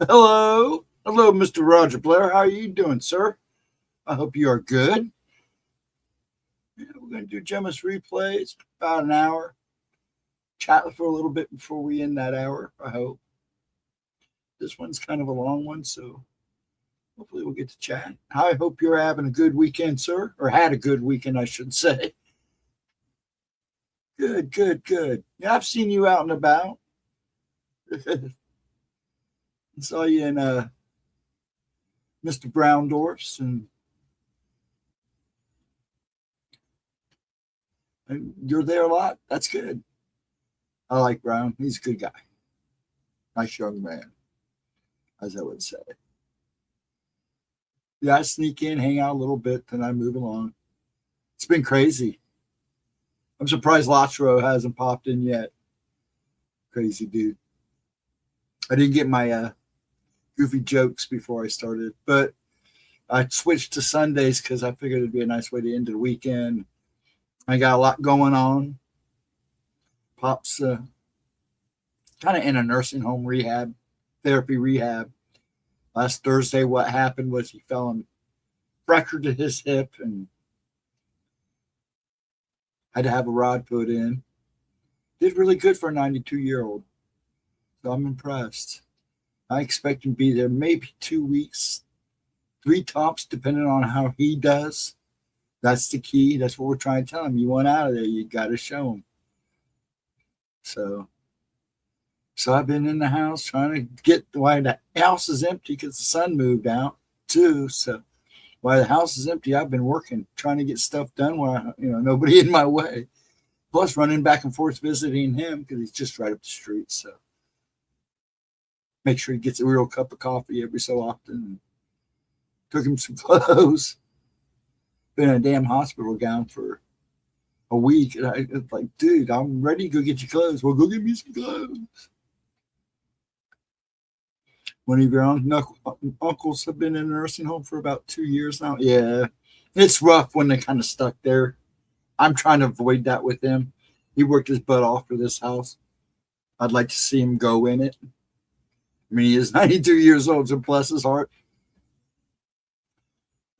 Hello. Hello, Mr. Roger Blair. How are you doing, sir? I hope you are good. Yeah, we're going to do Gemma'S replay. It's about an hour. Chat for a little bit before we end that hour, I hope. This one's kind of a long one, so hopefully we'll get to chat. I hope you're having a good weekend, sir, or had a good weekend, I should say. Good, good, good. Yeah, I've seen you out and about. I saw you in Mr. Browndorf's, and you're there a lot. That's good. I like Brown. He's a good guy. Nice young man, as I would say. Yeah, I sneak in, hang out a little bit, then I move along. It's been crazy. I'm surprised Latro hasn't popped in yet. Crazy dude. I didn't get my goofy jokes before I started, but I switched to Sundays because I figured it'd be a nice way to end the weekend. I got a lot going on. Pop's kind of in a nursing home therapy rehab. Last Thursday, what happened was he fell and fractured his hip and had to have a rod put in. Did really good for a 92-year-old. So I'm impressed. I expect him to be there maybe 2 weeks, 3 tops, depending on how he does. That's the key. That's what we're trying to tell him. You want out of there, you got to show him. So I've been in the house trying to get why the house is empty because the son moved out too. So while the house is empty, I've been working, trying to get stuff done while nobody in my way. Plus running back and forth visiting him because he's just right up the street. So make sure he gets a real cup of coffee every so often. Took him some clothes. Been in a damn hospital gown for a week. And it's like, dude, I'm ready to go get your clothes. Well, go get me some clothes. One of your uncles have been in a nursing home for about 2 years now. Yeah, it's rough when they're kind of stuck there. I'm trying to avoid that with him. He worked his butt off for this house. I'd like to see him go in it. I mean, he is 92 years old, so bless his heart.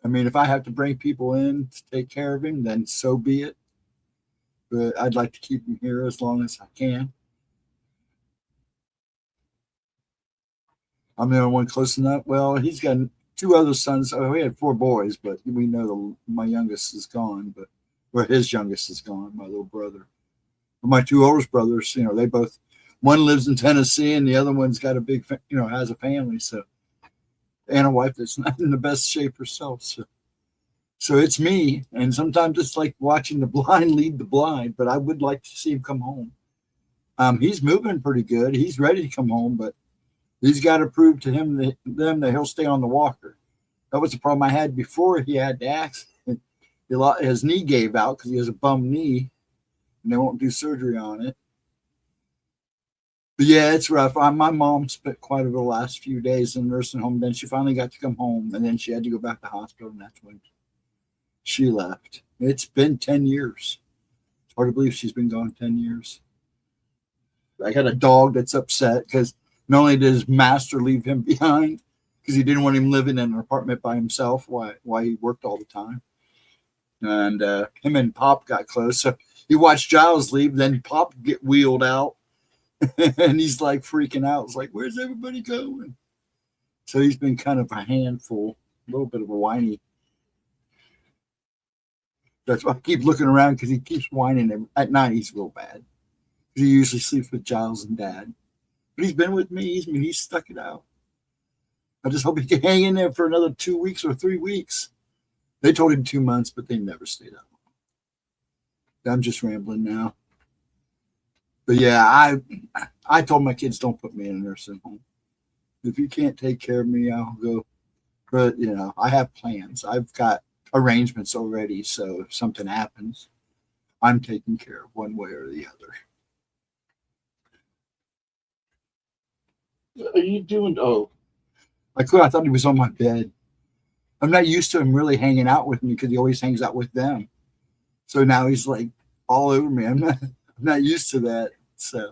I mean, if I have to bring people in to take care of him, then so be it. But I'd like to keep him here as long as I can. I'm the only one close enough. Well, he's got 2 other sons. Oh, we had 4 boys, but we know my youngest is gone. Or his youngest is gone, my little brother. But my 2 oldest brothers, they both. One lives in Tennessee, and the other one's got a big, has a family. So, and a wife that's not in the best shape herself. So it's me, and sometimes it's like watching the blind lead the blind. But I would like to see him come home. He's moving pretty good. He's ready to come home, but he's got to prove to them that he'll stay on the walker. That was the problem I had before he had the accident. His knee gave out because he has a bum knee, and they won't do surgery on it. But yeah, it's rough. My mom spent quite over the last few days in the nursing home. Then she finally got to come home, and then she had to go back to the hospital, and that's when she left. It's been 10 years. It's hard to believe she's been gone 10 years. I got a dog that's upset because not only did his master leave him behind because he didn't want him living in an apartment by himself while he worked all the time. And him and Pop got close. So he watched Giles leave, then Pop get wheeled out. And he's like freaking out. It's like, where's everybody going? So he's been kind of a handful, a little bit of a whiny. That's why I keep looking around because he keeps whining. At night, he's real bad. He usually sleeps with Giles and Dad. But he's been with me. He's stuck it out. I just hope he can hang in there for another 2 weeks or 3 weeks. They told him 2 months, but they never stayed out. I'm just rambling now. But yeah, I told my kids, don't put me in a nursing home. If you can't take care of me, I'll go. But, I have plans. I've got arrangements already. So if something happens, I'm taken care of one way or the other. What are you doing? Oh, I thought he was on my bed. I'm not used to him really hanging out with me because he always hangs out with them. So now he's like all over me. I'm not used to that. So,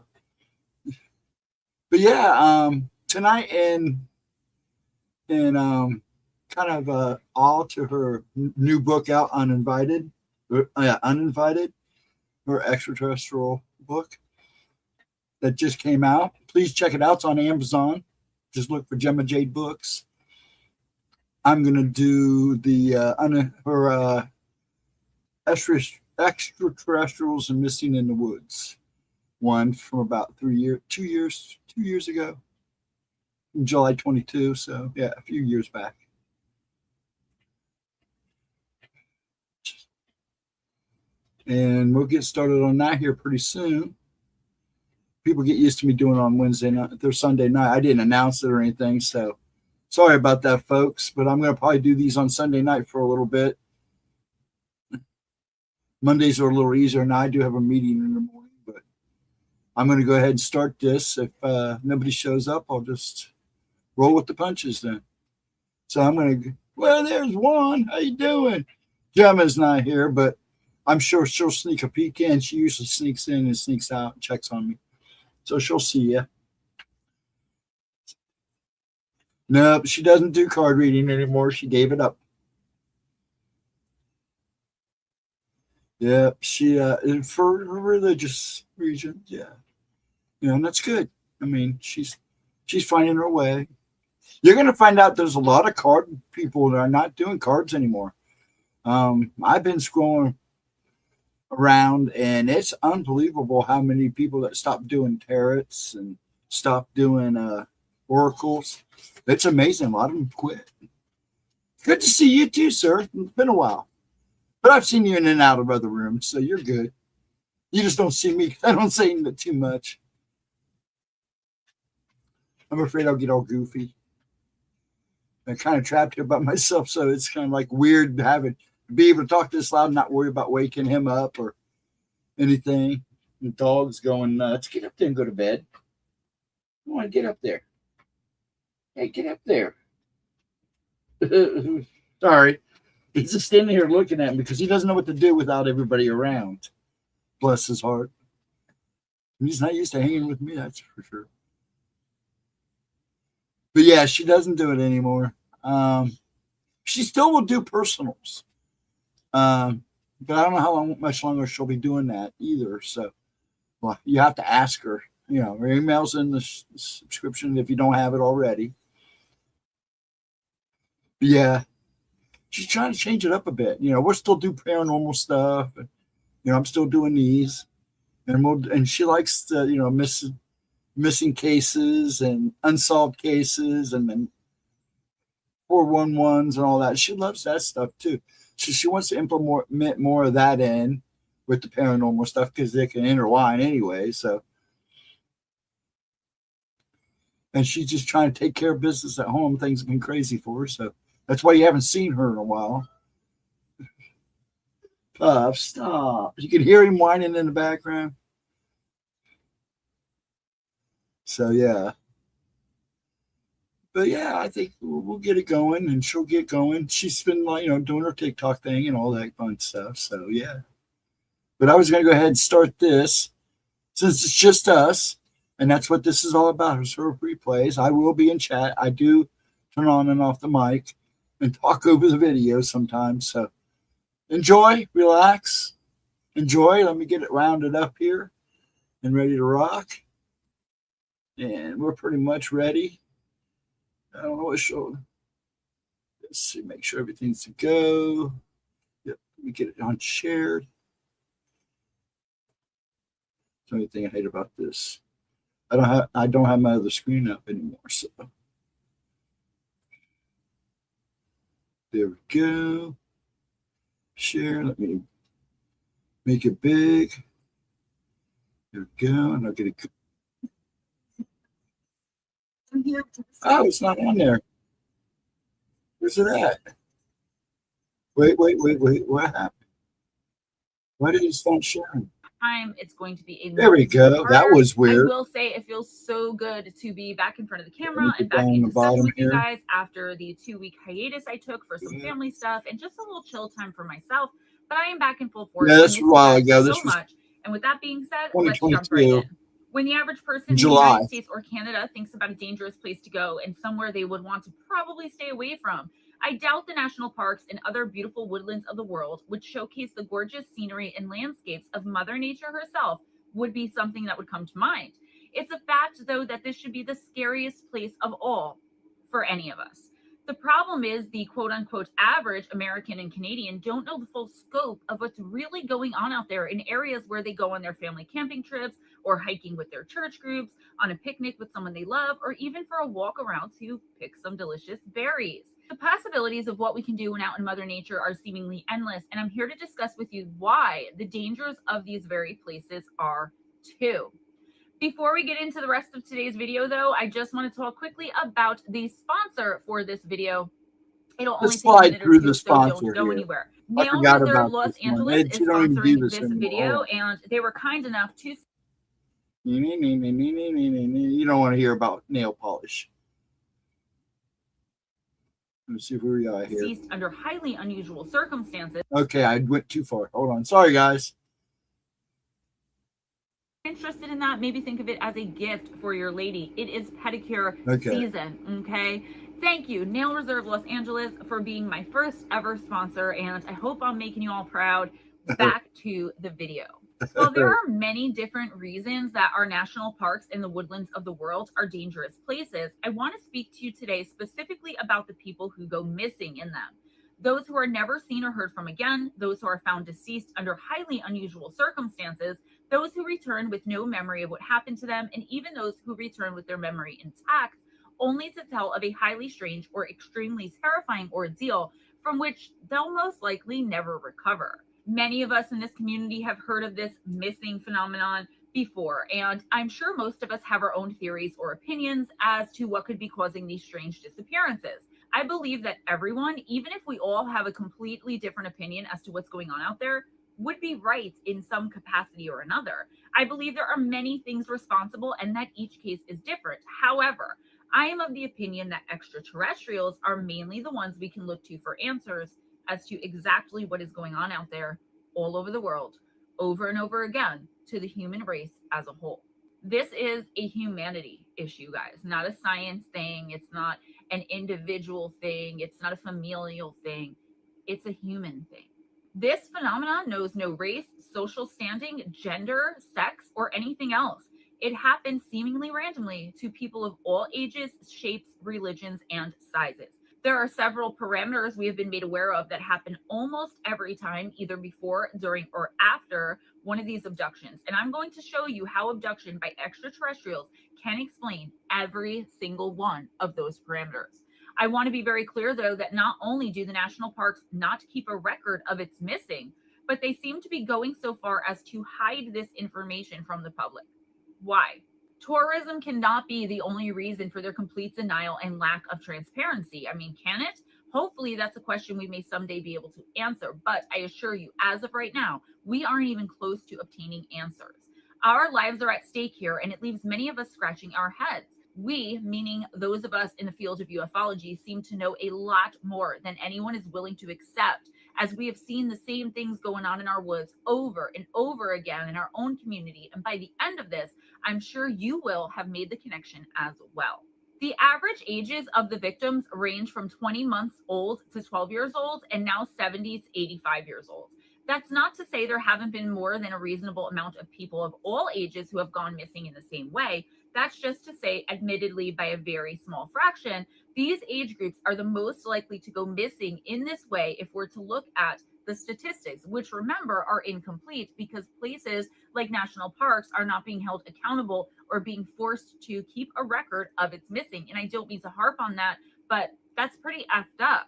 but yeah, tonight in and kind of all to her new book out, Uninvited. Uninvited, her extraterrestrial book that just came out. Please check it out. It's on Amazon. Just look for Gemma Jade Books. I'm gonna do the her extraterrestrials and missing in the woods one from about 2 years ago, in July 22. So yeah, a few years back. And we'll get started on that here pretty soon. People get used to me doing it on Wednesday night, or Sunday night. I didn't announce it or anything, so sorry about that, folks. But I'm going to probably do these on Sunday night for a little bit. Mondays are a little easier, and I do have a meeting in the morning. But I'm going to go ahead and start this. If nobody shows up, I'll just roll with the punches then. So I'm going to. Well, there's one. How you doing? Gemma's not here, but I'm sure she'll sneak a peek in. She usually sneaks in and sneaks out and checks on me. So she'll see you. No, she doesn't do card reading anymore. She gave it up. Yeah, she for religious reasons, yeah. And that's good. I mean, she's finding her way. You're gonna find out there's a lot of card people that are not doing cards anymore. I've been scrolling around, and it's unbelievable how many people that stopped doing tarots and stopped doing oracles. It's amazing. A lot of them quit. Good to see you too, sir. It's been a while, but I've seen you in and out of other rooms, so you're good. You just don't see me because I don't say too much. I'm afraid I'll get all goofy. I'm kind of trapped here by myself, so it's kind of like weird having be able to talk this loud and not worry about waking him up or anything. The dog's going nuts. Get up there and go to bed. I want to get up there. Hey, get up there. Sorry. He's just standing here looking at me because he doesn't know what to do without everybody around. Bless his heart. He's not used to hanging with me, that's for sure. But yeah, she doesn't do it anymore. She still will do personals. But I don't know much longer she'll be doing that either. So, well, you have to ask her. Her email's in the subscription if you don't have it already. But yeah, she's trying to change it up a bit. We'll still do paranormal stuff. And, I'm still doing these, and she likes the missing cases and unsolved cases, and then 411s and all that. She loves that stuff too. She wants to implement more of that in with the paranormal stuff because they can intertwine anyway. So, and she's just trying to take care of business at home. Things have been crazy for her, so that's why you haven't seen her in a while. Puff, stop! You can hear him whining in the background. So yeah. But yeah, I think we'll get it going, and she'll get going. She's been doing her TikTok thing and all that fun stuff. So yeah. But I was going to go ahead and start this since it's just us, and that's what this is all about. Is her replays. I will be in chat. I do turn on and off the mic and talk over the video sometimes. So enjoy, relax, enjoy. Let me get it rounded up here and ready to rock. And we're pretty much ready. I don't know what show. Let's see, make sure everything's to go. Yep, let me get it on shared. That's the only thing I hate about this. I don't have my other screen up anymore. So there we go. Share. Let me make it big. There we go. And I'll get it. Oh, it's not on there. Where's it at? Wait. What happened? Why did it start sharing? It's going to be a there we go. That was weird. I will say it feels so good to be back in front of the camera and back in the bottom with you guys after the 2-week hiatus I took for some family stuff and just a little chill time for myself. But I am back in full force. Yeah, that's a while ago. This was much. And with that being said, let's jump right in. When the average person in the July. United States or Canada thinks about a dangerous place to go and somewhere they would want to probably stay away from, I doubt the national parks and other beautiful woodlands of the world, which showcase the gorgeous scenery and landscapes of Mother Nature herself, would be something that would come to mind. It's a fact, though, that this should be the scariest place of all for any of us. The problem is the quote-unquote average American and Canadian don't know the full scope of what's really going on out there in areas where they go on their family camping trips or hiking with their church groups, on a picnic with someone they love, or even for a walk around to pick some delicious berries. The possibilities of what we can do when out in Mother Nature are seemingly endless, and I'm here to discuss with you why the dangers of these very places are too. Before we get into the rest of today's video, though, I just want to talk quickly about the sponsor for this video. It'll only take a minute or two, so don't go anywhere. Nail Reserve Los Angeles is sponsoring this video, and they were kind enough to... You don't want to hear about nail polish. Let's see where we are here. Ceased under highly unusual circumstances. Okay, I went too far. Hold on. Sorry, guys. Interested in that, maybe think of it as a gift for your lady. It is pedicure season. Okay, thank you, Nail Reserve Los Angeles, for being my first ever sponsor, and I hope I'm making you all proud. Back to the video. Well, there are many different reasons that our national parks and the woodlands of the world are dangerous places. I want to speak to you today specifically about the people who go missing in them. Those who are never seen or heard from again, those who are found deceased under highly unusual circumstances, those who return with no memory of what happened to them, and even those who return with their memory intact, only to tell of a highly strange or extremely terrifying ordeal from which they'll most likely never recover. Many of us in this community have heard of this missing phenomenon before, and I'm sure most of us have our own theories or opinions as to what could be causing these strange disappearances. I believe that everyone, even if we all have a completely different opinion as to what's going on out there, would be right in some capacity or another. I believe there are many things responsible and that each case is different. However, I am of the opinion that extraterrestrials are mainly the ones we can look to for answers as to exactly what is going on out there all over the world, over and over again, to the human race as a whole. This is a humanity issue, guys, not a science thing. It's not an individual thing. It's not a familial thing. It's a human thing. This phenomenon knows no race, social standing, gender, sex, or anything else. It happens seemingly randomly to people of all ages, shapes, religions, and sizes. There are several parameters we have been made aware of that happen almost every time, either before, during, or after one of these abductions. And I'm going to show you how abduction by extraterrestrials can explain every single one of those parameters. I want to be very clear, though, that not only do the national parks not keep a record of its missing, but they seem to be going so far as to hide this information from the public. Why? Tourism cannot be the only reason for their complete denial and lack of transparency. I mean, can it? Hopefully, that's a question we may someday be able to answer. But I assure you, as of right now, we aren't even close to obtaining answers. Our lives are at stake here, and it leaves many of us scratching our heads. We, meaning those of us in the field of ufology, seem to know a lot more than anyone is willing to accept, as we have seen the same things going on in our woods over and over again in our own community. And by the end of this, I'm sure you will have made the connection as well. The average ages of the victims range from 20 months old to 12 years old, and now 70 to 85 years old. That's not to say there haven't been more than a reasonable amount of people of all ages who have gone missing in the same way. That's just to say, admittedly, by a very small fraction, these age groups are the most likely to go missing in this way if we're to look at the statistics, which, remember, are incomplete because places like national parks are not being held accountable or being forced to keep a record of its missing. And I don't mean to harp on that, but that's pretty effed up.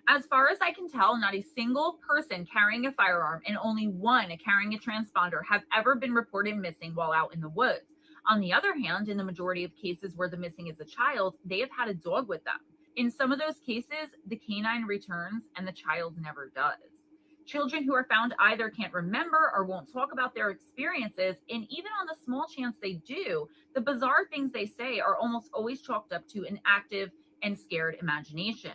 As far as I can tell, not a single person carrying a firearm and only one carrying a transponder have ever been reported missing while out in the woods. On the other hand, in the majority of cases where the missing is a child, they have had a dog with them. In some of those cases, the canine returns and the child never does. Children who are found either can't remember or won't talk about their experiences, and even on the small chance they do, the bizarre things they say are almost always chalked up to an active and scared imagination.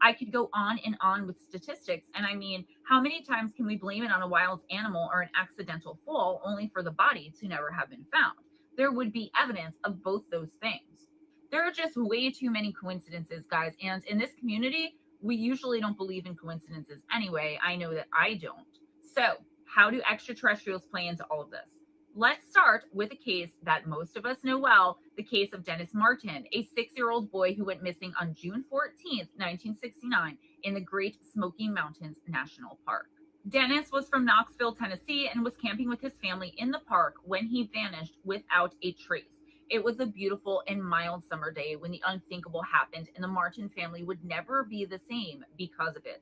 I could go on and on with statistics, and I mean, how many times can we blame it on a wild animal or an accidental fall only for the body to never have been found? there would be evidence of both those things. There are just way too many coincidences, guys. And in this community, we usually don't believe in coincidences anyway. I know that I don't. So, how do extraterrestrials play into all of this? Let's start with a case that most of us know well, the case of Dennis Martin, a 6-year-old boy who went missing on June 14th, 1969, in the Great Smoky Mountains National Park. Dennis was from Knoxville, Tennessee, and was camping with his family in the park when he vanished without a trace. It was a beautiful and mild summer day when the unthinkable happened, and the Martin family would never be the same because of it.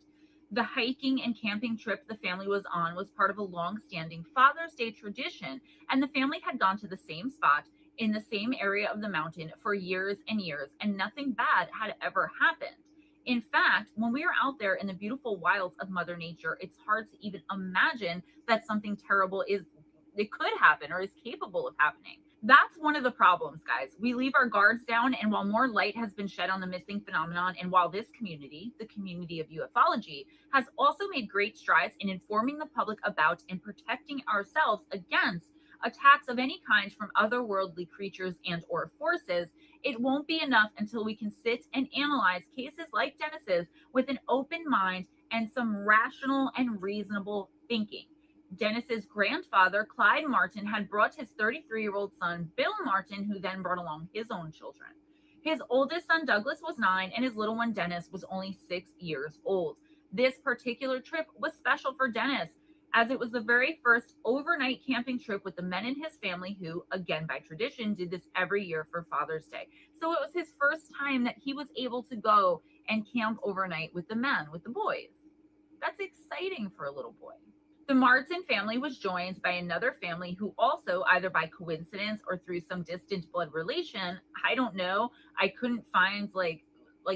The hiking and camping trip the family was on was part of a long-standing Father's Day tradition, and the family had gone to the same spot in the same area of the mountain for years and years, and nothing bad had ever happened. In fact, when we are out there in the beautiful wilds of Mother Nature, it's hard to even imagine that something terrible could happen or is capable of happening. That's one of the problems, guys. We leave our guards down, and while more light has been shed on the missing phenomenon, and while this community, the community of ufology, has also made great strides in informing the public about and protecting ourselves against attacks of any kind from otherworldly creatures and or forces, it won't be enough until we can sit and analyze cases like Dennis's with an open mind and some rational and reasonable thinking. Dennis's grandfather, Clyde Martin, had brought his 33-year-old son, Bill Martin, who then brought along his own children. His oldest son, Douglas, was 9, and his little one, Dennis, was only 6 years old. This particular trip was special for Dennis, as it was the very first overnight camping trip with the men in his family who, again by tradition, did this every year for Father's Day. So it was his first time that he was able to go and camp overnight with the men, with the boys. That's exciting for a little boy. The Martin family was joined by another family who also, either by coincidence or through some distant blood relation, I don't know, I couldn't find like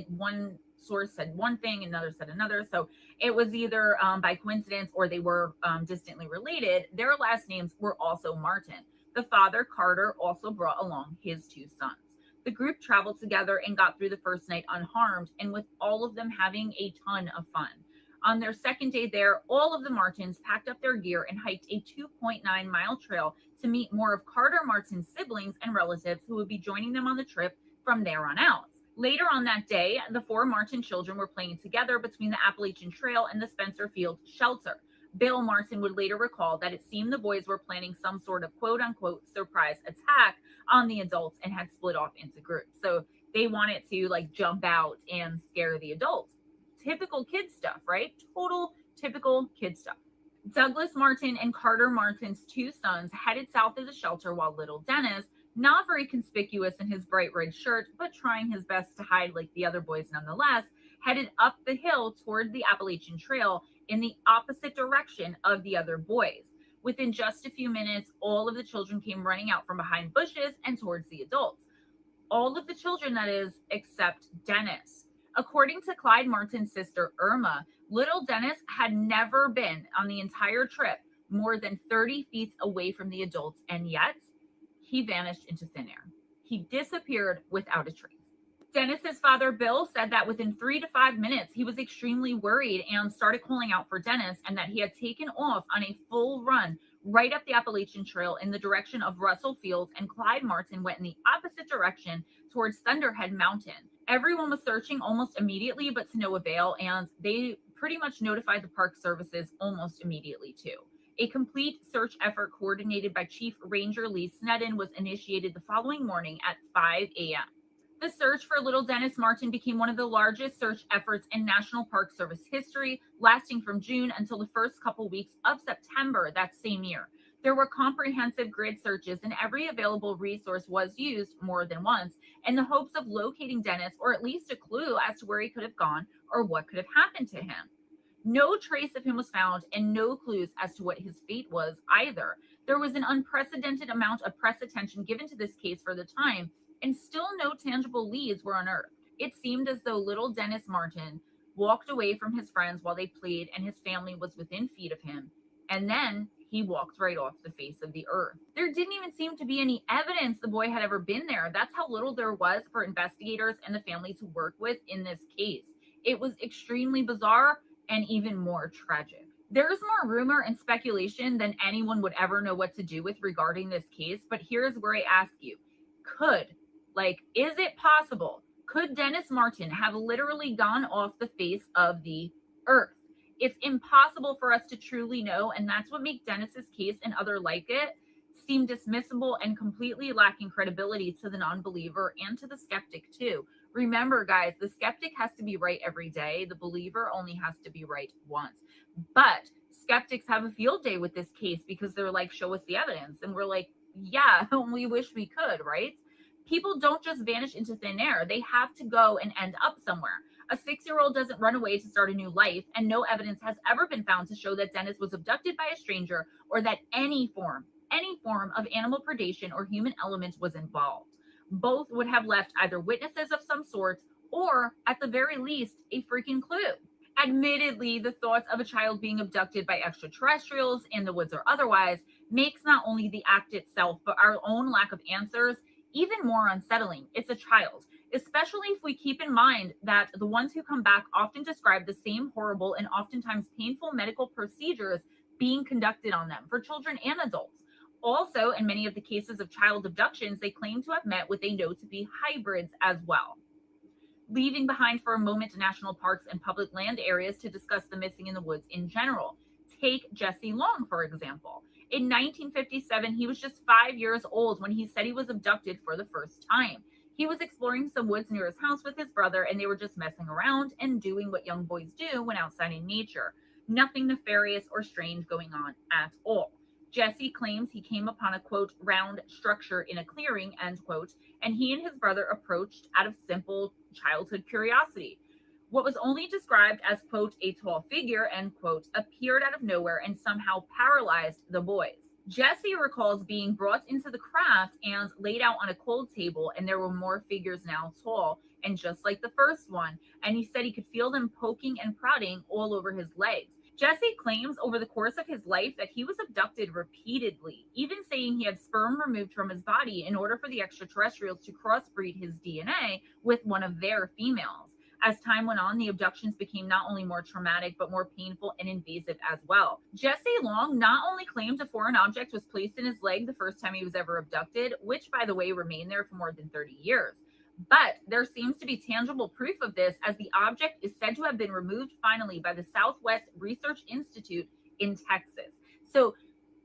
one source said one thing, another said another. So it was either by coincidence or they were distantly related. Their last names were also Martin. The father, Carter, also brought along his 2 sons. The group traveled together and got through the first night unharmed, and with all of them having a ton of fun. On their second day there, all of the Martins packed up their gear and hiked a 2.9-mile trail to meet more of Carter Martin's siblings and relatives who would be joining them on the trip from there on out. Later on that day, the 4 Martin children were playing together between the Appalachian Trail and the Spencer Field shelter. Bill Martin would later recall that it seemed the boys were planning some sort of quote-unquote surprise attack on the adults and had split off into groups. So they wanted to jump out and scare the adults. Typical kid stuff, right? Total typical kid stuff. Douglas Martin and Carter Martin's 2 sons headed south of the shelter, while little Dennis, not very conspicuous in his bright red shirt, but trying his best to hide like the other boys nonetheless, headed up the hill toward the Appalachian Trail in the opposite direction of the other boys. Within just a few minutes, all of the children came running out from behind bushes and towards the adults. All of the children, that is, except Dennis. According to Clyde Martin's sister, Irma, little Dennis had never been on the entire trip more than 30 feet away from the adults, and yet he vanished into thin air. He disappeared without a trace. Dennis's father, Bill, said that within 3 to 5 minutes, he was extremely worried and started calling out for Dennis, and that he had taken off on a full run right up the Appalachian Trail in the direction of Russell Fields, and Clyde Martin went in the opposite direction towards Thunderhead Mountain. Everyone was searching almost immediately, but to no avail, and they pretty much notified the park services almost immediately too. A complete search effort coordinated by Chief Ranger Lee Snedden was initiated the following morning at 5 a.m. The search for little Dennis Martin became one of the largest search efforts in National Park Service history, lasting from June until the first couple weeks of September that same year. There were comprehensive grid searches, and every available resource was used more than once in the hopes of locating Dennis, or at least a clue as to where he could have gone or what could have happened to him. No trace of him was found, and no clues as to what his fate was either. There was an unprecedented amount of press attention given to this case for the time, and still no tangible leads were unearthed. It seemed as though little Dennis Martin walked away from his friends while they played, and his family was within feet of him, and then he walked right off the face of the earth. There didn't even seem to be any evidence the boy had ever been there. That's how little there was for investigators and the families who work with in this case. It was extremely bizarre and even more tragic. There's more rumor and speculation than anyone would ever know what to do with regarding this case, but here's where I ask you, is it possible? Could Dennis Martin have literally gone off the face of the earth? It's impossible for us to truly know, and that's what makes Dennis's case and other like it seem dismissible and completely lacking credibility to the non-believer and to the skeptic too. Remember, guys, the skeptic has to be right every day. The believer only has to be right once. But skeptics have a field day with this case because they're like, show us the evidence. And we're like, yeah, we wish we could, right? People don't just vanish into thin air. They have to go and end up somewhere. A 6-year-old doesn't run away to start a new life, and no evidence has ever been found to show that Dennis was abducted by a stranger or that any form of animal predation or human element was involved. Both would have left either witnesses of some sort or, at the very least, a freaking clue. Admittedly, the thoughts of a child being abducted by extraterrestrials in the woods or otherwise makes not only the act itself, but our own lack of answers even more unsettling. It's a child, especially if we keep in mind that the ones who come back often describe the same horrible and oftentimes painful medical procedures being conducted on them for children and adults. Also, in many of the cases of child abductions, they claim to have met what they know to be hybrids as well. Leaving behind for a moment national parks and public land areas to discuss the missing in the woods in general. Take Jesse Long, for example. In 1957, he was just 5 years old when he said he was abducted for the first time. He was exploring some woods near his house with his brother, and they were just messing around and doing what young boys do when outside in nature. Nothing nefarious or strange going on at all. Jesse claims he came upon a, quote, round structure in a clearing, end quote, and he and his brother approached out of simple childhood curiosity. What was only described as, quote, a tall figure, end quote, appeared out of nowhere and somehow paralyzed the boys. Jesse recalls being brought into the craft and laid out on a cold table, and there were more figures now tall and just like the first one, and he said he could feel them poking and prodding all over his legs. Jesse claims over the course of his life that he was abducted repeatedly, even saying he had sperm removed from his body in order for the extraterrestrials to crossbreed his DNA with one of their females. As time went on, the abductions became not only more traumatic, but more painful and invasive as well. Jesse Long not only claimed a foreign object was placed in his leg the first time he was ever abducted, which, by the way, remained there for more than 30 years. But there seems to be tangible proof of this, as the object is said to have been removed finally by the Southwest Research Institute in Texas. So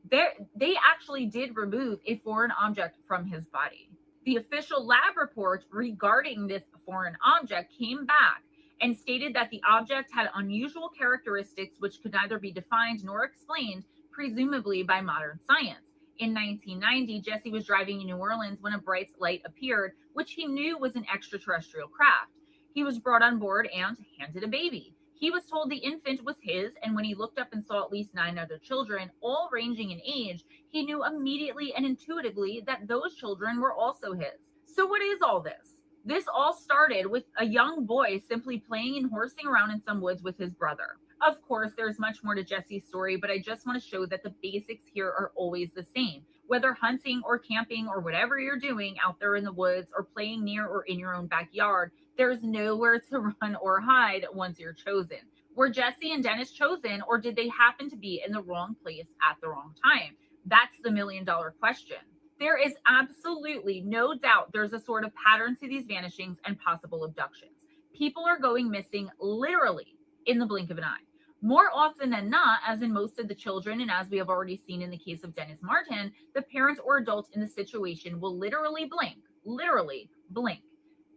they actually did remove a foreign object from his body. The official lab report regarding this foreign object came back and stated that the object had unusual characteristics which could neither be defined nor explained, presumably by modern science. In 1990, Jesse was driving in New Orleans when a bright light appeared, which he knew was an extraterrestrial craft. He was brought on board and handed a baby. He was told the infant was his, and when he looked up and saw at least 9 other children, all ranging in age, he knew immediately and intuitively that those children were also his. So what is all this? This all started with a young boy simply playing and horsing around in some woods with his brother. Of course, there's much more to Jesse's story, but I just want to show that the basics here are always the same. Whether hunting or camping or whatever you're doing out there in the woods or playing near or in your own backyard, there's nowhere to run or hide once you're chosen. Were Jesse and Dennis chosen, or did they happen to be in the wrong place at the wrong time? That's the million-dollar question. There is absolutely no doubt there's a sort of pattern to these vanishings and possible abductions. People are going missing literally in the blink of an eye. More often than not, as in most of the children, and as we have already seen in the case of Dennis Martin, the parent or adult in the situation will literally blink,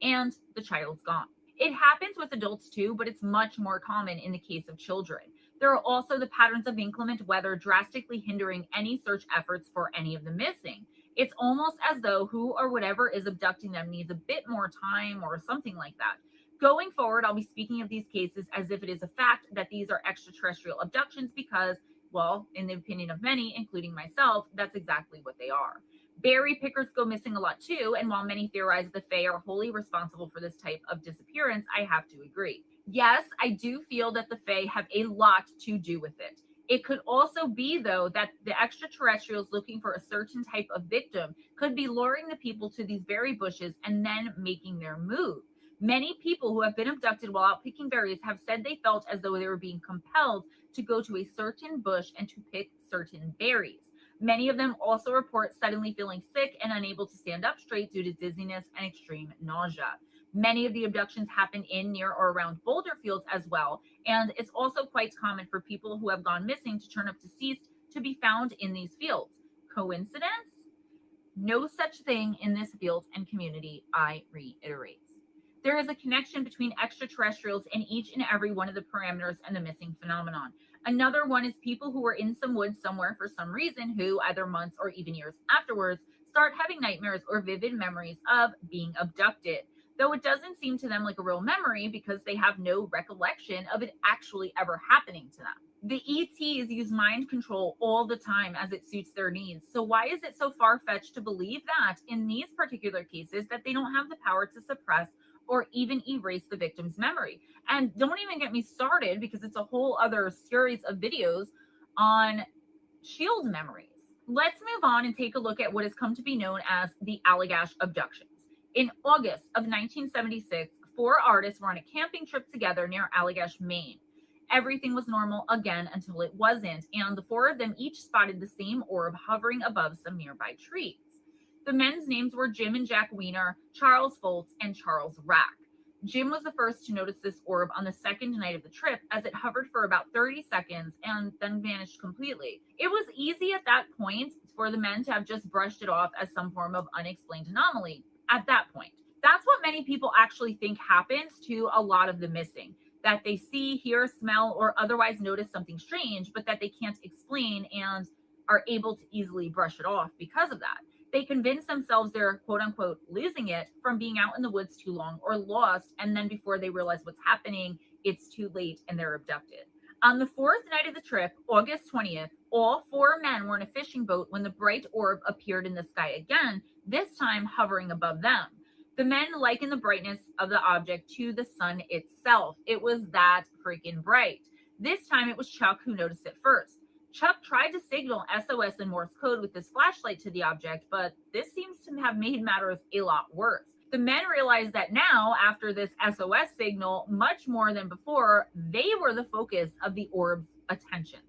and the child's gone. It happens with adults too, but it's much more common in the case of children. There are also the patterns of inclement weather drastically hindering any search efforts for any of the missing. It's almost as though who or whatever is abducting them needs a bit more time or something like that. Going forward, I'll be speaking of these cases as if it is a fact that these are extraterrestrial abductions because, well, in the opinion of many, including myself, that's exactly what they are. Berry pickers go missing a lot too, and while many theorize the Fae are wholly responsible for this type of disappearance, I have to agree. Yes, I do feel that the Fae have a lot to do with it. It could also be, though, that the extraterrestrials looking for a certain type of victim could be luring the people to these berry bushes and then making their move. Many people who have been abducted while out picking berries have said they felt as though they were being compelled to go to a certain bush and to pick certain berries. Many of them also report suddenly feeling sick and unable to stand up straight due to dizziness and extreme nausea. Many of the abductions happen in, near, or around boulder fields as well, and it's also quite common for people who have gone missing to turn up deceased to be found in these fields. Coincidence? No such thing in this field and community, I reiterate. There is a connection between extraterrestrials and each and every one of the parameters and the missing phenomenon. Another one is people who are in some woods somewhere for some reason who, either months or even years afterwards, start having nightmares or vivid memories of being abducted, though it doesn't seem to them like a real memory because they have no recollection of it actually ever happening to them. The ETs use mind control all the time as it suits their needs. So why is it so far-fetched to believe that in these particular cases that they don't have the power to suppress or even erase the victim's memory? And don't even get me started, because it's a whole other series of videos on shield memories. Let's move on and take a look at what has come to be known as the Allagash abductions. In August of 1976, 4 artists were on a camping trip together near Allagash, Maine. Everything was normal again until it wasn't, and the 4 of them each spotted the same orb hovering above some nearby trees. The men's names were Jim and Jack Weiner, Charles Foltz, and Charles Rack. Jim was the first to notice this orb on the second night of the trip, as it hovered for about 30 seconds and then vanished completely. It was easy at that point for the men to have just brushed it off as some form of unexplained anomaly at that point. That's what many people actually think happens to a lot of the missing, that they see, hear, smell, or otherwise notice something strange, but that they can't explain and are able to easily brush it off because of that. They convince themselves they're quote unquote losing it from being out in the woods too long or lost, and then before they realize what's happening, it's too late and they're abducted. On the 4th night of the trip, August 20th, all 4 men were in a fishing boat when the bright orb appeared in the sky again, this time hovering above them. The men likened the brightness of the object to the sun itself. It was that freaking bright. This time it was Chuck who noticed it first. Chuck tried to signal SOS in Morse code with his flashlight to the object, but this seems to have made matters a lot worse. The men realized that now, after this SOS signal, much more than before, they were the focus of the orb's attention.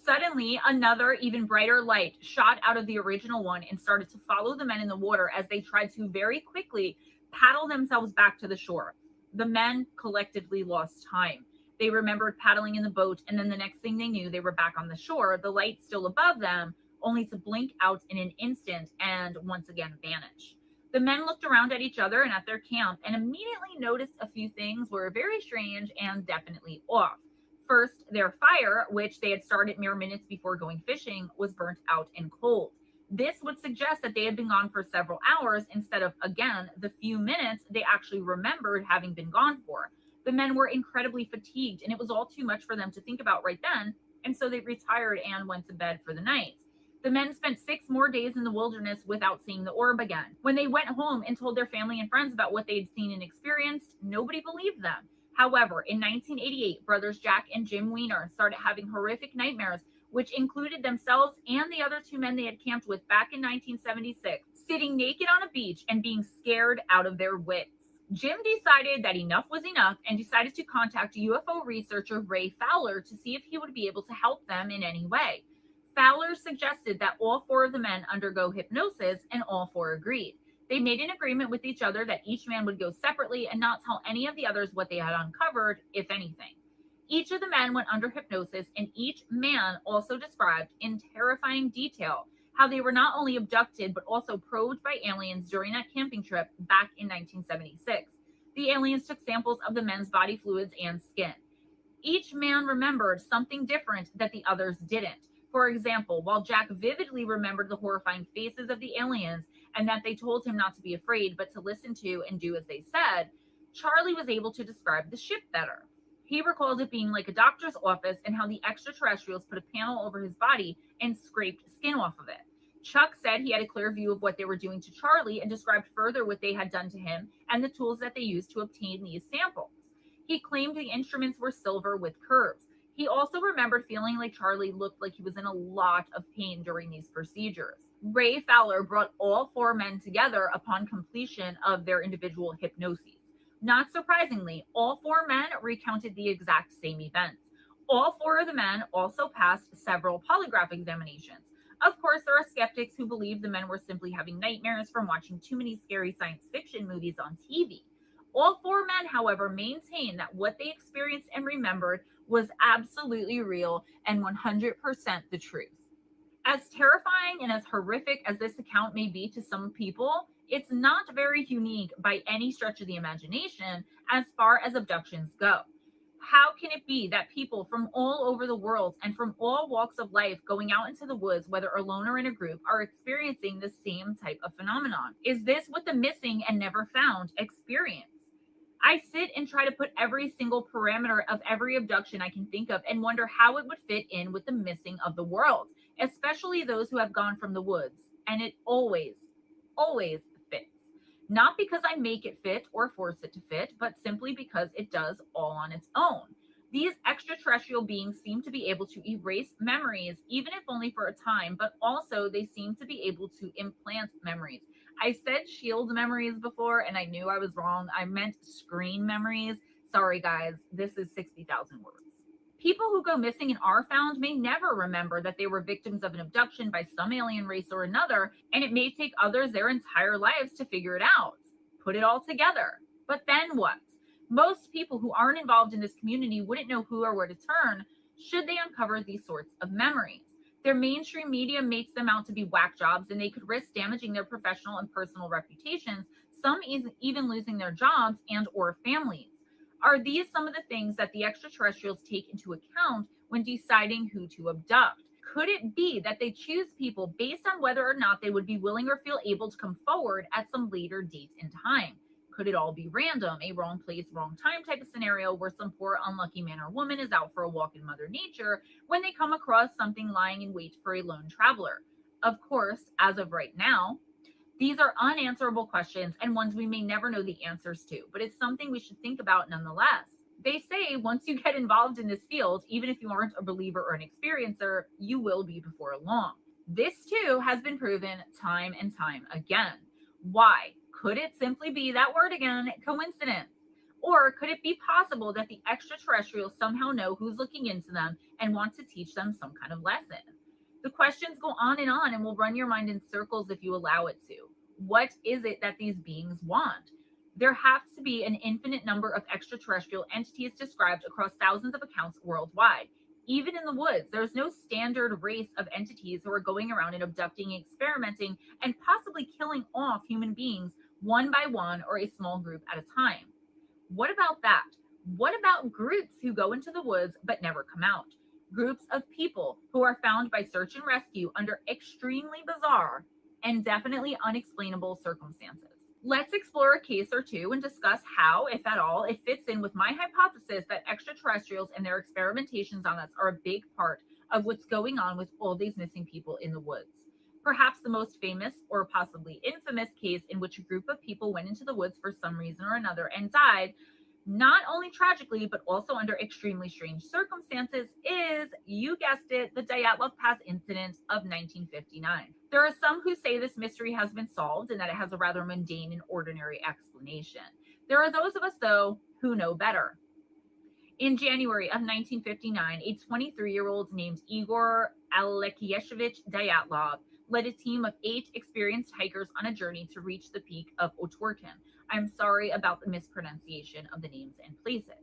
Suddenly, another, even brighter light shot out of the original one and started to follow the men in the water as they tried to very quickly paddle themselves back to the shore. The men collectively lost time. They remembered paddling in the boat, and then the next thing they knew, they were back on the shore, the light still above them, only to blink out in an instant and once again vanish. The men looked around at each other and at their camp and immediately noticed a few things were very strange and definitely off. First, their fire, which they had started mere minutes before going fishing, was burnt out and cold. This would suggest that they had been gone for several hours instead of, again, the few minutes they actually remembered having been gone for. The men were incredibly fatigued, and it was all too much for them to think about right then, and so they retired and went to bed for the night. The men spent 6 more days in the wilderness without seeing the orb again. When they went home and told their family and friends about what they'd seen and experienced, nobody believed them. However, in 1988, brothers Jack and Jim Weiner started having horrific nightmares, which included themselves and the other 2 men they had camped with back in 1976, sitting naked on a beach and being scared out of their wits. Jim decided that enough was enough and decided to contact UFO researcher Ray Fowler to see if he would be able to help them in any way. Fowler suggested that all 4 of the men undergo hypnosis, and all 4 agreed. They made an agreement with each other that each man would go separately and not tell any of the others what they had uncovered, if anything. Each of the men went under hypnosis, and each man also described in terrifying detail how they were not only abducted but also probed by aliens during that camping trip back in 1976. The aliens took samples of the men's body fluids and skin. Each man remembered something different that the others didn't. For example, while Jack vividly remembered the horrifying faces of the aliens and that they told him not to be afraid but to listen to and do as they said, Charlie was able to describe the ship better. He recalled it being like a doctor's office and how the extraterrestrials put a panel over his body and scraped skin off of it. Chuck said he had a clear view of what they were doing to Charlie and described further what they had done to him and the tools that they used to obtain these samples. He claimed the instruments were silver with curves. He also remembered feeling like Charlie looked like he was in a lot of pain during these procedures. Ray Fowler brought all 4 men together upon completion of their individual hypnoses. Not surprisingly, all 4 men recounted the exact same events. All 4 of the men also passed several polygraph examinations. Of course, there are skeptics who believe the men were simply having nightmares from watching too many scary science fiction movies on TV. All 4 men, however, maintain that what they experienced and remembered was absolutely real and 100% the truth. As terrifying and as horrific as this account may be to some people, it's not very unique by any stretch of the imagination as far as abductions go. How can it be that people from all over the world and from all walks of life going out into the woods, whether alone or in a group, are experiencing the same type of phenomenon? Is this what the missing and never found experience? I sit and try to put every single parameter of every abduction I can think of and wonder how it would fit in with the missing of the world, especially those who have gone from the woods. And it always fits. Not because I make it fit or force it to fit, but simply because it does all on its own. These extraterrestrial beings seem to be able to erase memories, even if only for a time, but also they seem to be able to implant memories. I said shield memories before, and I knew I was wrong. I meant screen memories. Sorry, guys. This is 60,000 words. People who go missing and are found may never remember that they were victims of an abduction by some alien race or another, and it may take others their entire lives to figure it out, put it all together. But then what? Most people who aren't involved in this community wouldn't know who or where to turn should they uncover these sorts of memories. Their mainstream media makes them out to be whack jobs, and they could risk damaging their professional and personal reputations, some even losing their jobs and or families. Are these some of the things that the extraterrestrials take into account when deciding who to abduct? Could it be that they choose people based on whether or not they would be willing or feel able to come forward at some later date and time? Could it all be random, a wrong place, wrong time type of scenario where some poor unlucky man or woman is out for a walk in Mother Nature when they come across something lying in wait for a lone traveler? Of course, as of right now, these are unanswerable questions and ones we may never know the answers to, but it's something we should think about nonetheless. They say once you get involved in this field, even if you aren't a believer or an experiencer, you will be before long. This too has been proven time and time again. Why? Could it simply be that word again, coincidence? Or could it be possible that the extraterrestrials somehow know who's looking into them and want to teach them some kind of lesson? The questions go on and will run your mind in circles if you allow it to. What is it that these beings want? There has to be an infinite number of extraterrestrial entities described across thousands of accounts worldwide. Even in the woods, there's no standard race of entities who are going around and abducting, experimenting, and possibly killing off human beings one by one or a small group at a time. What about that? What about groups who go into the woods but never come out? Groups of people who are found by search and rescue under extremely bizarre and definitely unexplainable circumstances. Let's explore a case or two and discuss how, if at all, it fits in with my hypothesis that extraterrestrials and their experimentations on us are a big part of what's going on with all these missing people in the woods. Perhaps the most famous or possibly infamous case in which a group of people went into the woods for some reason or another and died, not only tragically, but also under extremely strange circumstances, is, you guessed it, the Dyatlov Pass incident of 1959. There are some who say this mystery has been solved and that it has a rather mundane and ordinary explanation. There are those of us, though, who know better. In January of 1959, a 23-year-old named Igor Alekseyevich Dyatlov led a team of 8 experienced hikers on a journey to reach the peak of Otorten. I'm sorry about the mispronunciation of the names and places.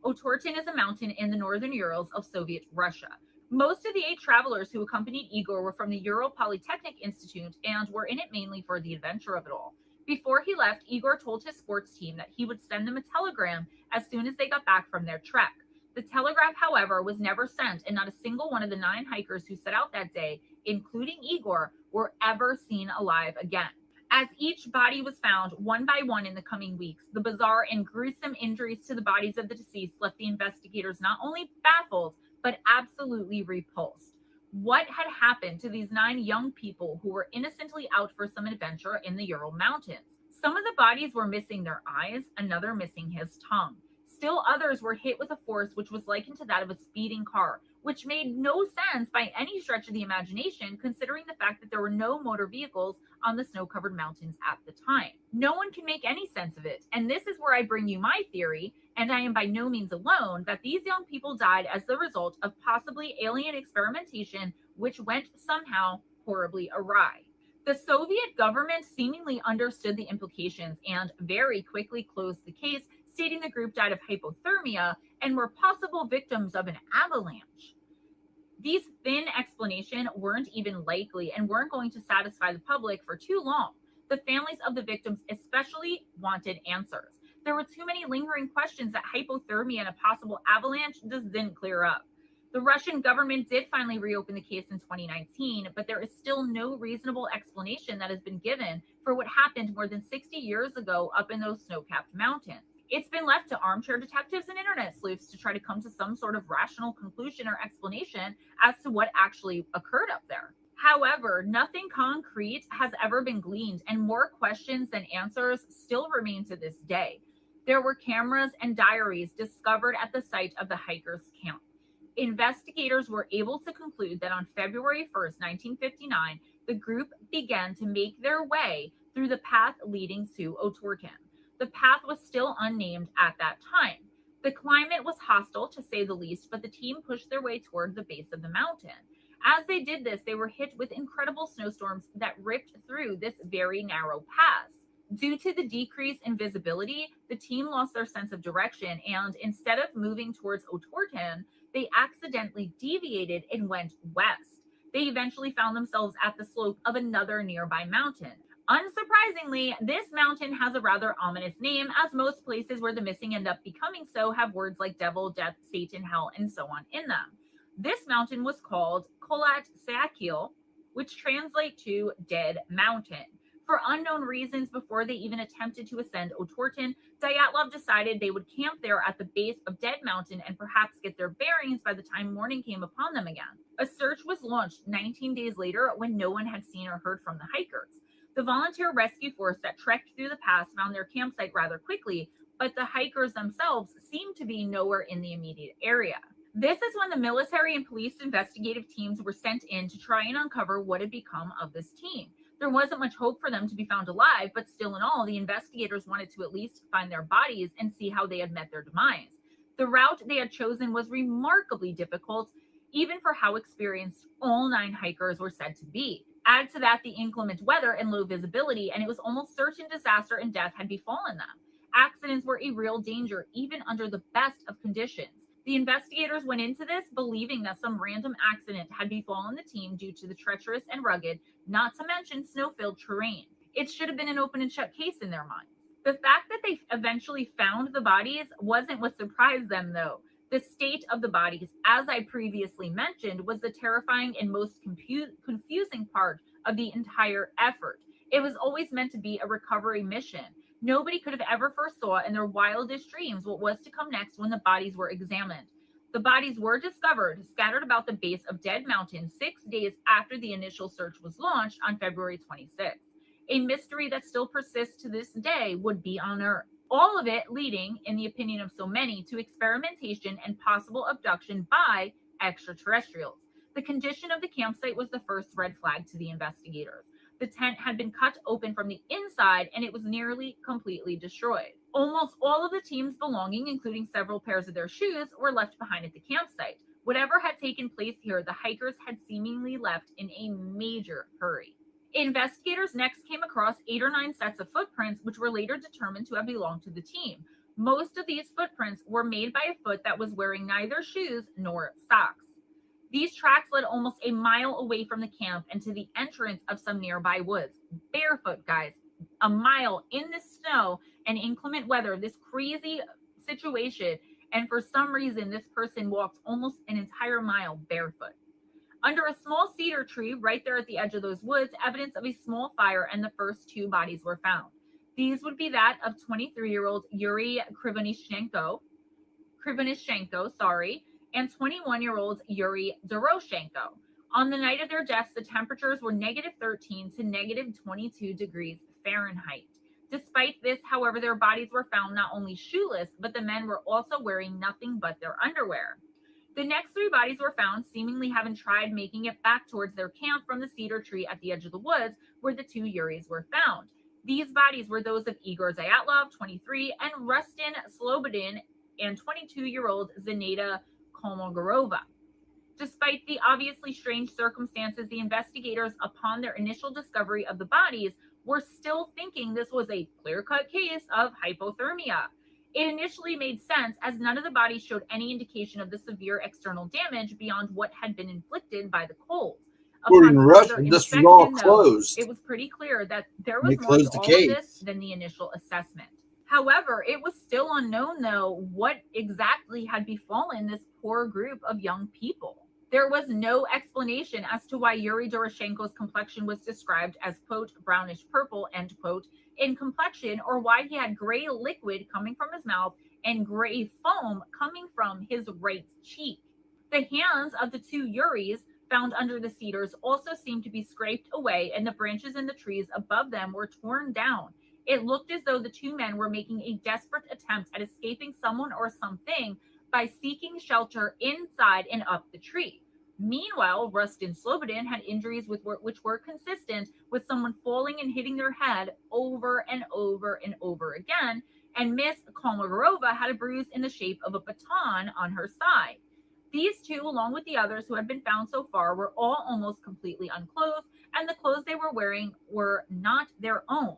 Otorten is a mountain in the northern Urals of Soviet Russia. Most of the 8 travelers who accompanied Igor were from the Ural Polytechnic Institute and were in it mainly for the adventure of it all. Before he left, Igor told his sports team that he would send them a telegram as soon as they got back from their trek. The telegraph, however, was never sent, and not a single one of the 9 hikers who set out that day, including Igor, were ever seen alive again. As each body was found one by one in the coming weeks, the bizarre and gruesome injuries to the bodies of the deceased left the investigators not only baffled, but absolutely repulsed. What had happened to these 9 young people who were innocently out for some adventure in the Ural Mountains? Some of the bodies were missing their eyes, another missing his tongue. Still others were hit with a force which was likened to that of a speeding car, which made no sense by any stretch of the imagination, considering the fact that there were no motor vehicles on the snow-covered mountains at the time. No one can make any sense of it, and this is where I bring you my theory, and I am by no means alone, that these young people died as the result of possibly alien experimentation, which went somehow horribly awry. The Soviet government seemingly understood the implications and very quickly closed the case, stating the group died of hypothermia and were possible victims of an avalanche. These thin explanations weren't even likely and weren't going to satisfy the public for too long. The families of the victims especially wanted answers. There were too many lingering questions that hypothermia and a possible avalanche just didn't clear up. The Russian government did finally reopen the case in 2019, but there is still no reasonable explanation that has been given for what happened more than 60 years ago up in those snow-capped mountains. It's been left to armchair detectives and internet sleuths to try to come to some sort of rational conclusion or explanation as to what actually occurred up there. However, nothing concrete has ever been gleaned, and more questions than answers still remain to this day. There were cameras and diaries discovered at the site of the hikers' camp. Investigators were able to conclude that on February 1st, 1959, the group began to make their way through the path leading to Otorten. The path was still unnamed at that time. The climate was hostile, to say the least, but the team pushed their way toward the base of the mountain. As they did this, they were hit with incredible snowstorms that ripped through this very narrow pass. Due to the decrease in visibility, the team lost their sense of direction, and instead of moving towards Otorten, they accidentally deviated and went west. They eventually found themselves at the slope of another nearby mountain. Unsurprisingly, this mountain has a rather ominous name, as most places where the missing end up becoming so have words like devil, death, Satan, hell, and so on in them. This mountain was called Kholat Syakhl, which translates to Dead Mountain. For unknown reasons, before they even attempted to ascend Otorten, Dyatlov decided they would camp there at the base of Dead Mountain and perhaps get their bearings by the time morning came upon them again. A search was launched 19 days later when no one had seen or heard from the hikers. The volunteer rescue force that trekked through the pass found their campsite rather quickly, but the hikers themselves seemed to be nowhere in the immediate area. This is when the military and police investigative teams were sent in to try and uncover what had become of this team. There wasn't much hope for them to be found alive, but still in all, the investigators wanted to at least find their bodies and see how they had met their demise. The route they had chosen was remarkably difficult, even for how experienced all 9 hikers were said to be. Add to that the inclement weather and low visibility, and it was almost certain disaster and death had befallen them. Accidents were a real danger, even under the best of conditions. The investigators went into this believing that some random accident had befallen the team due to the treacherous and rugged, not to mention snow-filled terrain. It should have been an open and shut case in their minds. The fact that they eventually found the bodies wasn't what surprised them, though. The state of the bodies, as I previously mentioned, was the terrifying and most confusing part of the entire effort. It was always meant to be a recovery mission. Nobody could have ever foresaw in their wildest dreams what was to come next when the bodies were examined. The bodies were discovered scattered about the base of Dead Mountain 6 days after the initial search was launched on February 26th. A mystery that still persists to this day would be unearthed. All of it leading, in the opinion of so many, to experimentation and possible abduction by extraterrestrials. The condition of the campsite was the first red flag to the investigators. The tent had been cut open from the inside and it was nearly completely destroyed. Almost all of the team's belongings, including several pairs of their shoes, were left behind at the campsite. Whatever had taken place here, the hikers had seemingly left in a major hurry. Investigators next came across 8 or 9 sets of footprints, which were later determined to have belonged to the team. Most of these footprints were made by a foot that was wearing neither shoes nor socks. These tracks led almost a mile away from the camp and to the entrance of some nearby woods. Barefoot, guys, a mile in the snow and inclement weather, this crazy situation, and for some reason, this person walked almost an entire mile barefoot. Under a small cedar tree right there at the edge of those woods, evidence of a small fire and the first 2 bodies were found. These would be that of 23-year-old Yuri Krivonishenko, and 21-year-old Yuri Doroshenko. On the night of their deaths, the temperatures were -13 to -22 degrees Fahrenheit. Despite this, however, their bodies were found not only shoeless, but the men were also wearing nothing but their underwear. The next 3 bodies were found, seemingly having tried making it back towards their camp from the cedar tree at the edge of the woods where the 2 Yuris were found. These bodies were those of Igor Dyatlov, 23, and Rustin Slobodin, and 22-year-old Zenaida Kolmogorova. Despite the obviously strange circumstances, the investigators, upon their initial discovery of the bodies, were still thinking this was a clear-cut case of hypothermia. It initially made sense, as none of the bodies showed any indication of the severe external damage beyond what had been inflicted by the cold. According to Russian, this was all closed. It was pretty clear that there was more to all of this than the initial assessment. However, it was still unknown, though, what exactly had befallen this poor group of young people. There was no explanation as to why Yuri Doroshenko's complexion was described as, quote, brownish purple, end quote, in complexion, or why he had gray liquid coming from his mouth and gray foam coming from his right cheek. The hands of the 2 Yuris found under the cedars also seemed to be scraped away, and the branches in the trees above them were torn down. It looked as though the 2 men were making a desperate attempt at escaping someone or something by seeking shelter inside and up the tree. Meanwhile, Rustin Slobodin had injuries which were consistent with someone falling and hitting their head over and over and over again, and Miss Kolmogorova had a bruise in the shape of a baton on her side. These 2, along with the others who had been found so far, were all almost completely unclothed, and the clothes they were wearing were not their own.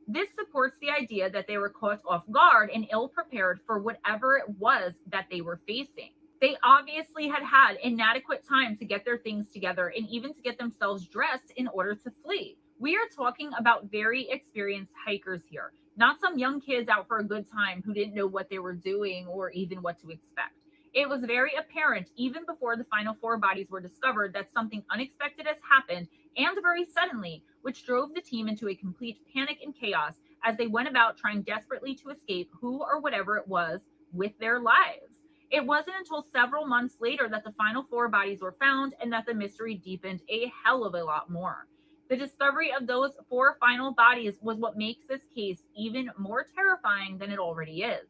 This supports the idea that they were caught off guard and ill-prepared for whatever it was that they were facing. They obviously had had inadequate time to get their things together and even to get themselves dressed in order to flee. We are talking about very experienced hikers here, not some young kids out for a good time who didn't know what they were doing or even what to expect. It was very apparent, even before the final 4 bodies were discovered, that something unexpected has happened, and very suddenly, which drove the team into a complete panic and chaos as they went about trying desperately to escape who or whatever it was with their lives. It wasn't until several months later that the final 4 bodies were found and that the mystery deepened a hell of a lot more. The discovery of those 4 final bodies was what makes this case even more terrifying than it already is.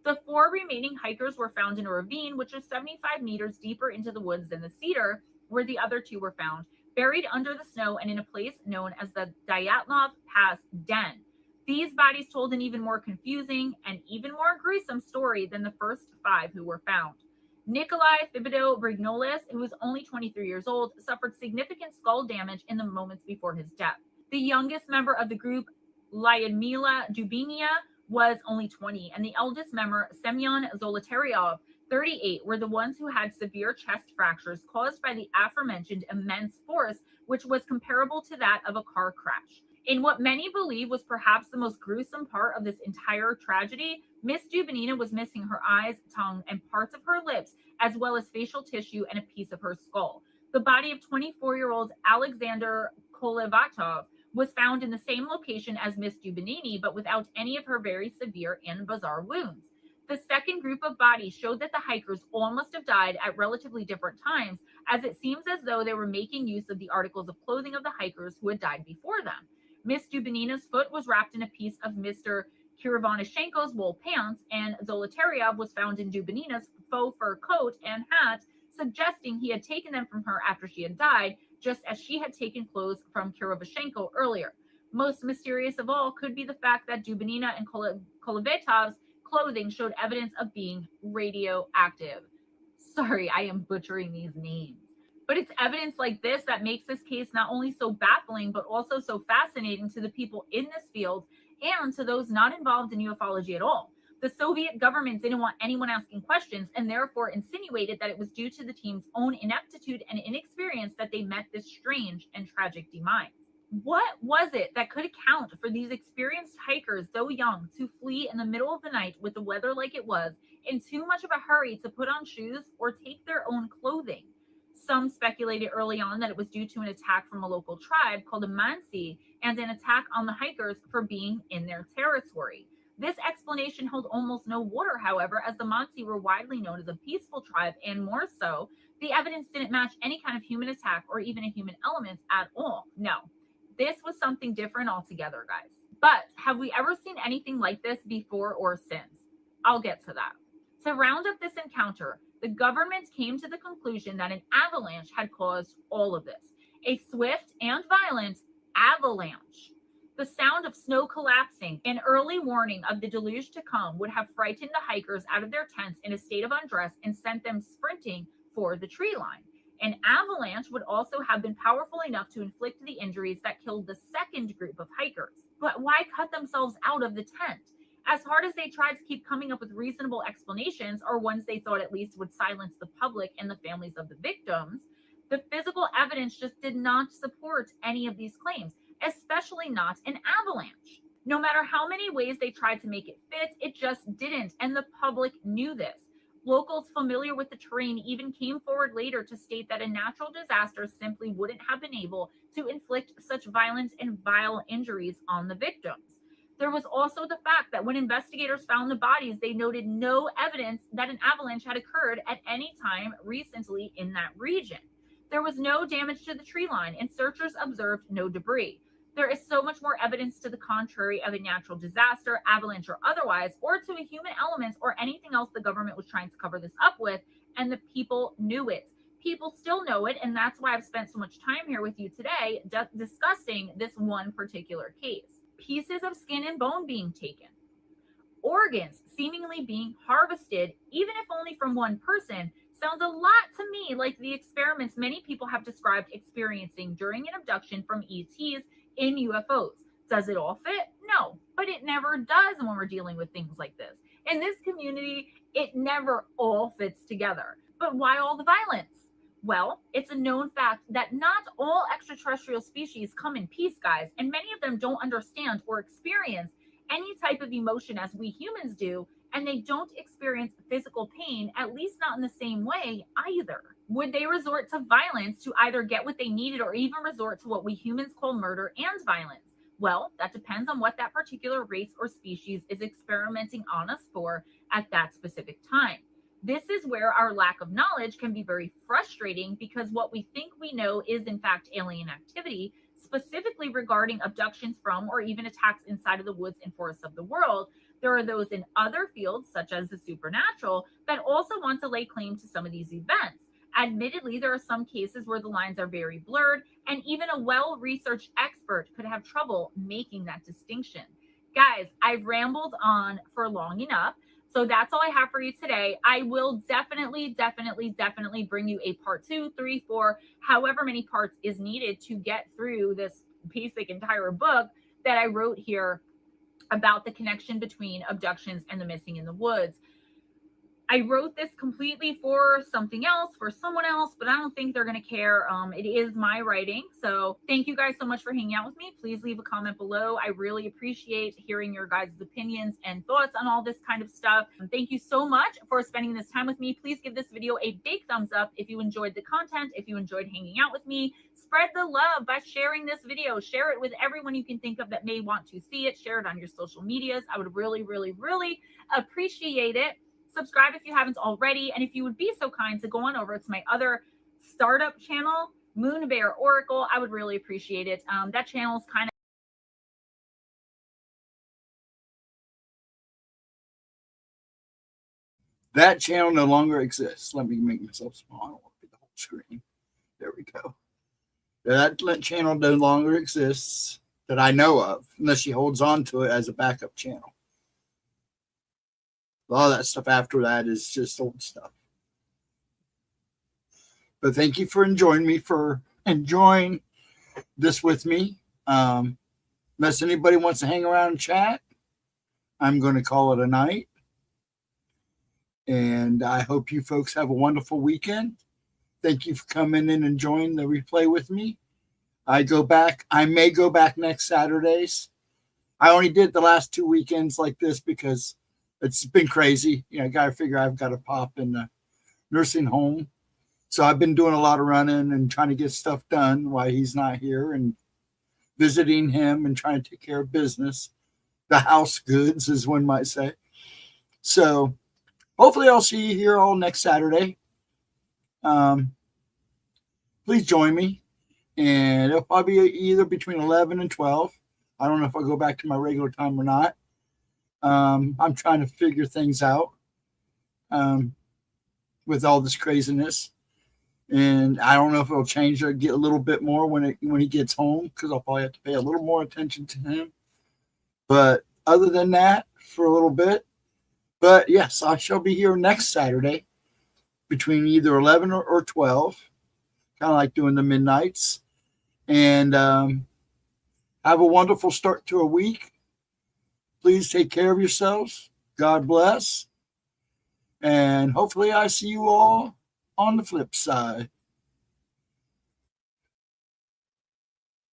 The 4 remaining hikers were found in a ravine, which is 75 meters deeper into the woods than the cedar, where the other 2 were found, buried under the snow and in a place known as the Dyatlov Pass Den. These bodies told an even more confusing and even more gruesome story than the first 5 who were found. Nikolai Thibodeau Brignoles, who was only 23 years old, suffered significant skull damage in the moments before his death. The youngest member of the group, Lyudmila Dubinia, was only 20, and the eldest member, Semyon Zolotaryov, 38, were the ones who had severe chest fractures caused by the aforementioned immense force, which was comparable to that of a car crash. In what many believe was perhaps the most gruesome part of this entire tragedy, Miss Dubinina was missing her eyes, tongue, and parts of her lips, as well as facial tissue and a piece of her skull. The body of 24-year-old Alexander Kolevatov was found in the same location as Miss Dubinini, but without any of her very severe and bizarre wounds. The second group of bodies showed that the hikers all must have died at relatively different times, as it seems as though they were making use of the articles of clothing of the hikers who had died before them. Miss Dubinina's foot was wrapped in a piece of Mr. Kirivanashenko's wool pants, and Zolotaryov was found in Dubinina's faux fur coat and hat, suggesting he had taken them from her after she had died, just as she had taken clothes from Kirivashenko earlier. Most mysterious of all could be the fact that Dubinina and Kolevatov's clothing showed evidence of being radioactive. Sorry, I am butchering these names. But it's evidence like this that makes this case not only so baffling, but also so fascinating to the people in this field and to those not involved in ufology at all. The Soviet government didn't want anyone asking questions and therefore insinuated that it was due to the team's own ineptitude and inexperience that they met this strange and tragic demise. What was it that could account for these experienced hikers, though young, to flee in the middle of the night with the weather like it was, in too much of a hurry to put on shoes or take their own clothing? Some speculated early on that it was due to an attack from a local tribe called the Mansi and an attack on the hikers for being in their territory. This explanation held almost no water, however, as the Mansi were widely known as a peaceful tribe, and more so, the evidence didn't match any kind of human attack or even a human element at all. No, this was something different altogether, guys. But have we ever seen anything like this before or since? I'll get to that. To round up this encounter, the government came to the conclusion that an avalanche had caused all of this. A swift and violent avalanche. The sound of snow collapsing, an early warning of the deluge to come, would have frightened the hikers out of their tents in a state of undress and sent them sprinting for the tree line. An avalanche would also have been powerful enough to inflict the injuries that killed the second group of hikers. But why cut themselves out of the tent? As hard as they tried to keep coming up with reasonable explanations, or ones they thought at least would silence the public and the families of the victims, the physical evidence just did not support any of these claims, especially not an avalanche. No matter how many ways they tried to make it fit, it just didn't, and the public knew this. Locals familiar with the terrain even came forward later to state that a natural disaster simply wouldn't have been able to inflict such violent and vile injuries on the victims. There was also the fact that when investigators found the bodies, they noted no evidence that an avalanche had occurred at any time recently in that region. There was no damage to the tree line, and searchers observed no debris. There is so much more evidence to the contrary of a natural disaster, avalanche or otherwise, or to a human element or anything else the government was trying to cover this up with, and the people knew it. People still know it, and that's why I've spent so much time here with you today discussing this one particular case. Pieces of skin and bone being taken, organs seemingly being harvested, even if only from one person, sounds a lot to me like the experiments many people have described experiencing during an abduction from ETs in UFOs. Does it all fit? No, but it never does when we're dealing with things like this. In this community, it never all fits together. But why all the violence? Well, it's a known fact that not all extraterrestrial species come in peace, guys, and many of them don't understand or experience any type of emotion as we humans do, and they don't experience physical pain, at least not in the same way either. Would they resort to violence to either get what they needed or even resort to what we humans call murder and violence? Well, that depends on what that particular race or species is experimenting on us for at that specific time. This is where our lack of knowledge can be very frustrating, because what we think we know is in fact alien activity, specifically regarding abductions from or even attacks inside of the woods and forests of the world. There are those in other fields, such as the supernatural, that also want to lay claim to some of these events. Admittedly, there are some cases where the lines are very blurred, and even a well-researched expert could have trouble making that distinction. Guys, I've rambled on for long enough. So that's all I have for you today. I will definitely bring you a part 2, 3, 4, however many parts is needed to get through this basic entire book that I wrote here about the connection between abductions and the missing in the woods. I wrote this completely for something else, for someone else, but I don't think they're going to care. It is my writing. So thank you guys so much for hanging out with me. Please leave a comment below. I really appreciate hearing your guys' opinions and thoughts on all this kind of stuff. And thank you so much for spending this time with me. Please give this video a big thumbs up if you enjoyed the content, if you enjoyed hanging out with me. Spread the love by sharing this video. Share it with everyone you can think of that may want to see it. Share it on your social medias. I would really appreciate it. Subscribe if you haven't already, and if you would be so kind to go on over to my other startup channel, Moon Bear Oracle, I would really appreciate it. That channel is kind of that channel no longer exists. Let me make myself small. I don't want to be the whole screen. There we go. That channel no longer exists that I know of, unless she holds on to it as a backup channel. A lot of that stuff after that is just old stuff. But thank you for enjoying this with me. Unless anybody wants to hang around and chat, I'm going to call it a night. And I hope you folks have a wonderful weekend. Thank you for coming in and joining the replay with me. I may go back next Saturdays. I only did the last 2 weekends like this because it's been crazy. I got to figure I've got to pop in the nursing home. So I've been doing a lot of running and trying to get stuff done while he's not here, and visiting him and trying to take care of business. The house goods, as one might say. So hopefully I'll see you here all next Saturday. Please join me. And it'll probably be either between 11 and 12. I don't know if I'll go back to my regular time or not. I'm trying to figure things out. with all this craziness. And I don't know if it'll change or get a little bit more when he gets home, because I'll probably have to pay a little more attention to him. But other than that, for a little bit. But yes, I shall be here next Saturday between either 11 or 12, kind of like doing the midnights. And have a wonderful start to a week. Please take care of yourselves. God bless. And hopefully I see you all on the flip side.